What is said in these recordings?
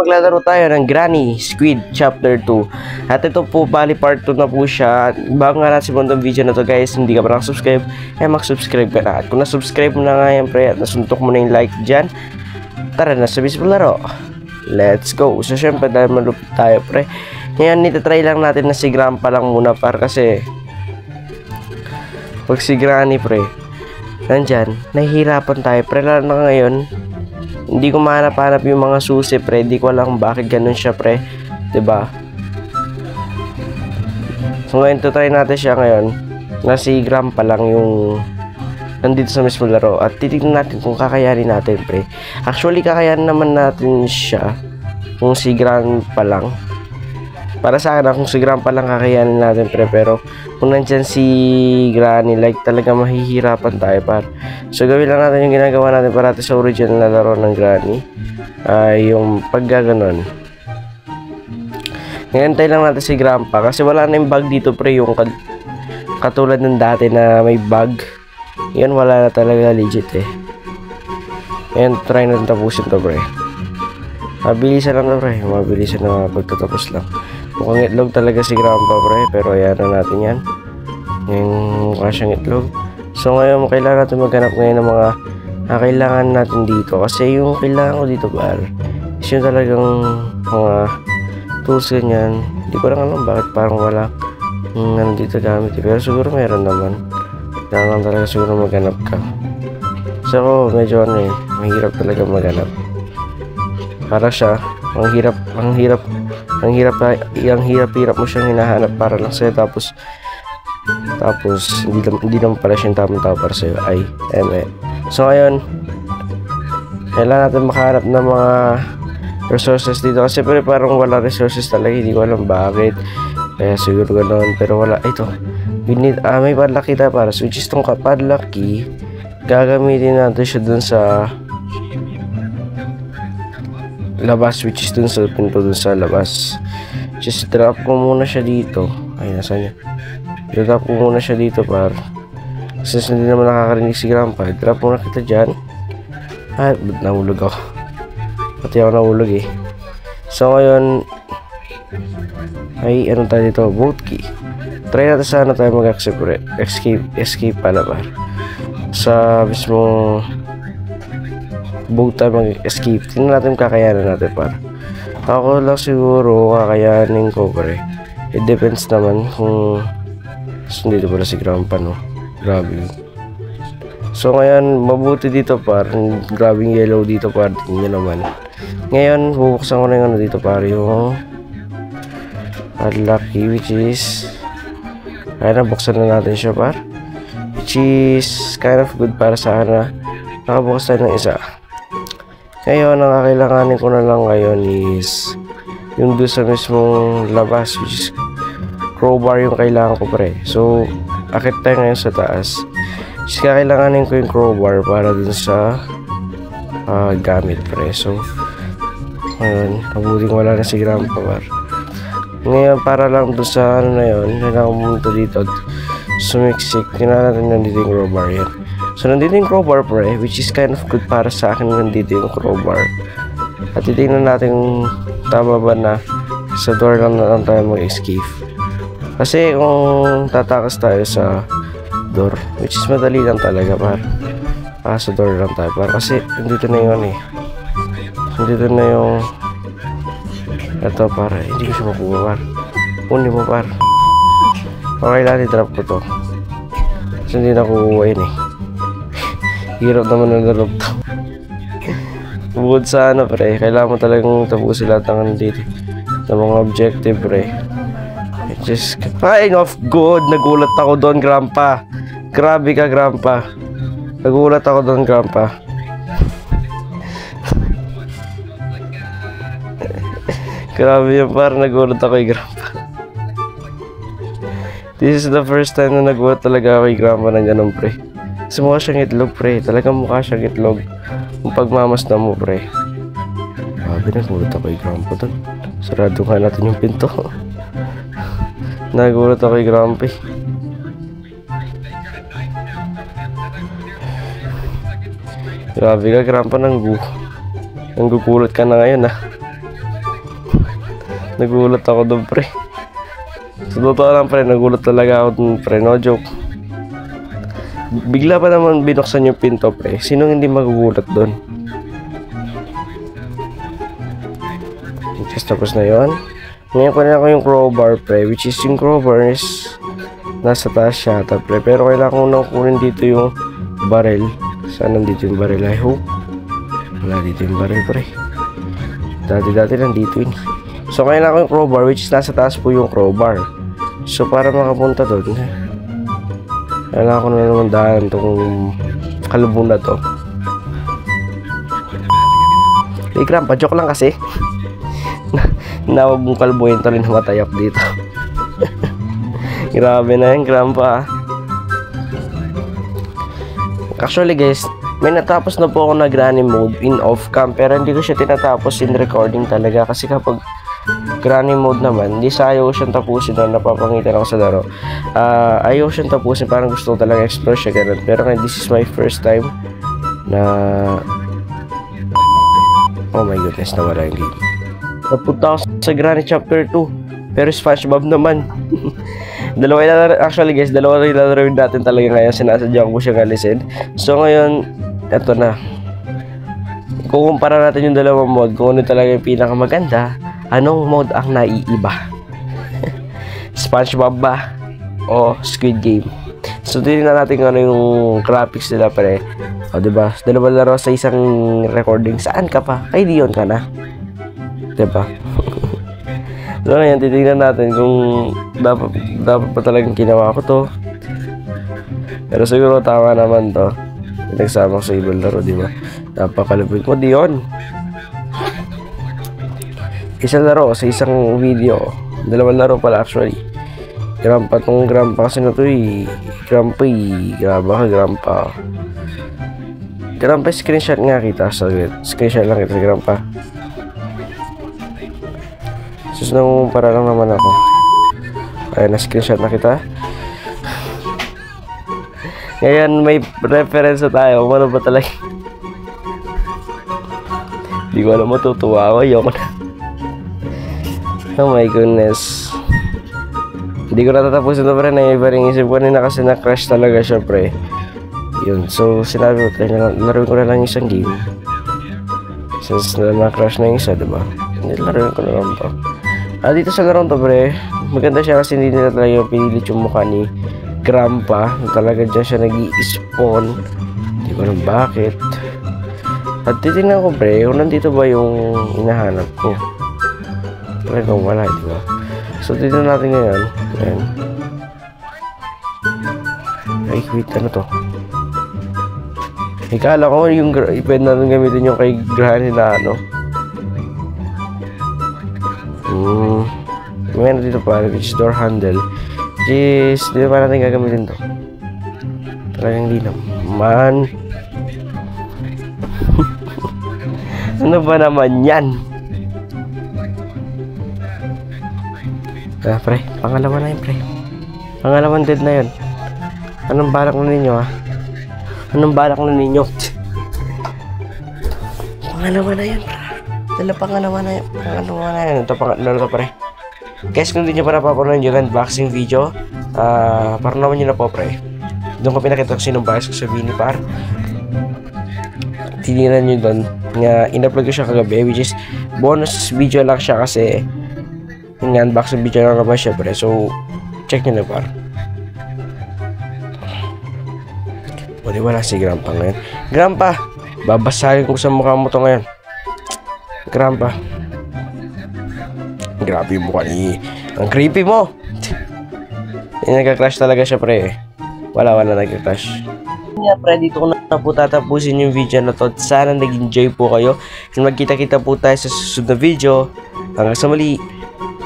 maglalaro tayo ng Granny Squid Chapter 2. At ito po, bali part 2 na po siya. Bago nga natin simulan video na to guys, hindi ka pa nakasubscribe, mag-subscribe ka na. At kung nasubscribe mo na nga yan pre, at nasuntok mo na yung like dyan, tara na sa mismo laro. Let's go. So syempre dahil malupit tayo pre, ngayon nititry lang natin na si Grandpa lang muna par kasi pag si Granny pre nandyan, nahihirapan tayo pre, lalo na ngayon hindi ko mahanap-hanap yung mga susi pre, di ko alam bakit ganun siya pre, diba? So ngayon try natin siya ngayon na si Grandpa lang yung nandito sa mismo laro at titignan natin kung kakayanin natin pre. Actually kakayanin naman natin siya kung si Grandpa lang. Para sa akin kung si Grandpa lang kakayanin natin pre, pero kung nandyan si Granny like talaga mahihirapan tayo par. So gawin lang natin yung ginagawa natin parati sa original na laro ng Granny, yung paggaganon. Ngayantay lang natin si Grandpa kasi wala na yung bug dito pre, yung katulad ng dati na may bug. Yan wala na talaga, legit eh. Ngayon try natin tapusin to pre. Mabilisan lang to pre, mabilisan na pagtatapos lang. Mukhang itlog talaga si Grandpa pre, pero ayan na natin yan. Yung mukha siyang itlog. So ngayon kailangan natin maghanap ngayon ng mga kailangan natin dito. Kasi yung kailangan ko dito par is yung talagang mga tools ganyan. Hindi ko lang alam bakit parang wala nandito gamit eh. Pero siguro meron naman. Kailangan talaga siguro maghanap ka. So medyo ano eh, mahirap talaga maghanap. Para siya, ang hirap mo siyang hinahanap para lang sa'yo, tapos hindi naman pala siyang tamang-tao para sa'yo. So ngayon kailangan natin makahanap ng mga resources dito kasi pero parang wala resources talaga, hindi ko alam bakit, kaya siguro ganoon. Pero wala, ito may padlock kita para, which is tong padlock key gagamitin natin siya dun sa labas, which is dun sa pinto dun sa labas. Just drop ko muna siya dito. Ay, nasa niya? Drop ko muna siya dito par since hindi naman nakakarinig si Grandpa. Drop muna kita dyan. Ay, nahulog ako. Pati ako nahulog eh. So ngayon ay ano tayo dito, boat key. Try natin sana tayo escape pala par sa mismo boat tayo mag-escape. Tingnan natin kakayanan natin par. Ako lang siguro kakayanin ko pre. It depends naman kung dito pala si Grandpa no. Grabe. So ngayon mabuti dito par, grabe yung yellow dito par, tingnan naman. Ngayon bubuksan ko na yung ano dito par, yung padlock key, which is kaya nabuksan na natin siya par, which is kind of good para sa akin na nakabukas tayo ng isa. Ngayon ang kakailanganin ko na lang ngayon is yung doon sa mismong labas, which is crowbar yung kailangan ko pre. So akit tayo ngayon sa taas, is kakailanganin ko yung crowbar para dun sa gamit pre. So ngayon kabuting wala na si Grandpa par. Ngayon para lang dun sa ano na yun, kailangan ko pumunta dito sumiksik. Tingnan natin nandito yung crowbar yan. So nandito yung crowbar pre, which is kind of good para sa akin nandito yung crowbar. At titingnan natin tama ba na sa door lang na lang tayo mag-escape. Kasi kung tatakas tayo sa door, which is madali lang talaga par, sa door lang tayo par, kasi nandito na yun eh. Nandito na yung ito par, hindi ko siya makuha par. Kunin mo par. Okay lang, i-drop ko to kasi hindi na kukuha yun eh. Hirap naman na narop to. Bukod sa ano pre, kailangan mo talagang tapusin lahat ng nandito ng mga objective pre. Just kind of good. Nagulat ako doon Grandpa. Grabe ka Grandpa. Nagulat ako doon Grandpa. Grabe yan par, nagulat ako kay Grandpa. This is the first time na nagulat talaga ako kay Grandpa ng ganun pre. Kasi mukha siyang itlog pre, talagang mukha siyang itlog kung pagmamasdan mo pre. Grabe, nagulat ako kay Grandpa doon. Sarado nga natin yung pinto. Nagulat ako kay Grandpa. Grabe ka Grandpa, nanggugulat ka na ngayon ah. Nagulat ako doon, pre. Sa totoo lang, pre, nagulat talaga ako doon, pre. No joke. Bigla pa naman binuksan yung pinto, pre. Sinong hindi magugulat doon? Tapos na yon. Ngayon ko na ako yung crowbar, pre. Which is yung crowbar is nasa taas siya, pre. Pero kailangan ko nang kunin dito yung barrel. Saan nandito yung barrel? I hope. Wala dito yung barrel, pre. Dati nandito yun. So, kailangan ko yung crowbar, which is nasa taas po yung crowbar. So, para makapunta doon, kailangan ko na naman daan itong kalubong na to. Hey, Grandpa, joke lang kasi. Nawag mong kalbuhin to rin namatay ako dito. Grabe na yan, Grandpa. Actually, guys, may natapos na po ako na granny mode in off cam, pero hindi ko siya tinatapos in recording talaga kasi kapag granny mode naman, hindi sa ayaw siyang tapusin na napapangitan ako sa laro. Ayaw siyang tapusin, parang gusto ko talaga explore siya ganun. Pero ngayon, this is my first time na oh my goodness, nawala yung game. Napunta ako sa granny chapter 2, pero SpongeBob naman. Actually guys, dalawa rin lalaroin natin talaga ngayon. Sinasadya ko siyang alisin. So ngayon, eto na. Kung kumpara natin yung dalawang mode, kung ano talaga yung pinakamaganda, anong mode ang naiiba? SpongeBob ba? O Squid Game? So tingnan natin kung ano yung graphics nila, pre. O diba? Dalawang laro sa isang recording. Saan ka pa? Kay Dion ka na. Diba? So ngayon, titignan natin kung dapat pa talagang ginawa ko to. Pero siguro tama naman to. Nagsama ko sa ibang laro, diba? Napakalupit mo, Dion. Isang laro sa isang video. Dalawang laro pala actually. Grandpa tong Grandpa kasi na to eh. Grandpa eh. Grandpa screenshot nga kita. Screenshot lang kita sa Grandpa. Sus, nangumpara lang naman ako. Ayan, na-screenshot na kita. Ngayon, may reference na tayo. Ano ba talaga? Hindi ko alam, matutuwa ako. Ayoko na. Oh my goodness. Hindi ko natatapusin ito, pre. Naiba rin isip ko na kasi na-crash talaga siya, pre. Yun. So, sinabi ko, laruin ko na lang isang game. Since na-crash na yung isa, diba? Hindi, laruin ko na lang to. Dito sa larong to, pre, maganda siya kasi hindi nila talaga pinilit yung mukha ni Grandpa. Talaga dyan siya nag-i-spawn. Hindi ko alam bakit. At titignan ko, pre, kung nandito ba yung hinahanap ko. Talagang wala, diba? So, titignan natin ngayon. Ayan. Ay, wait, ano to? Ikala ko yung pwede natin gamitin yung kay Granny na ano. May ano dito pa, which is door handle. Jeez, di ba natin gagamitin to? Talagang hindi naman. Ano ba naman yan? Pre, pangalawa na yun, pre. Pangalawang dead na yun. Anong balak na ninyo, ha? Anong balak na ninyo? Pangalawa na yan, pre. Pangalawa na yan. Ito, pangalawang to, pre. Guys, kung hindi nyo pa napapanood yung unboxing video, parang nyo na po, pre. Doon ko pinakita kung sinong bias ko sa Vinipar. Tinignan nyo doon nga in-upload ko siya kagabi, which is bonus video lang siya kasi yung unboxing video lang naman siya, pre. So, check nyo na, par. O, di wala si Grandpa ngayon. Grandpa, babasahin ko sa mukha mo to ngayon. Grandpa. Grabe yung mukha ni... Ang creepy mo! Nagka-crash talaga siya, pre. Wala nagka-crash. Nga, pre, dito ko na po tatapusin yung video na to. Sana nag-enjoy po kayo. Magkita-kita po tayo sa susunod na video. Hanggang sa muli,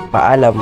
paalam.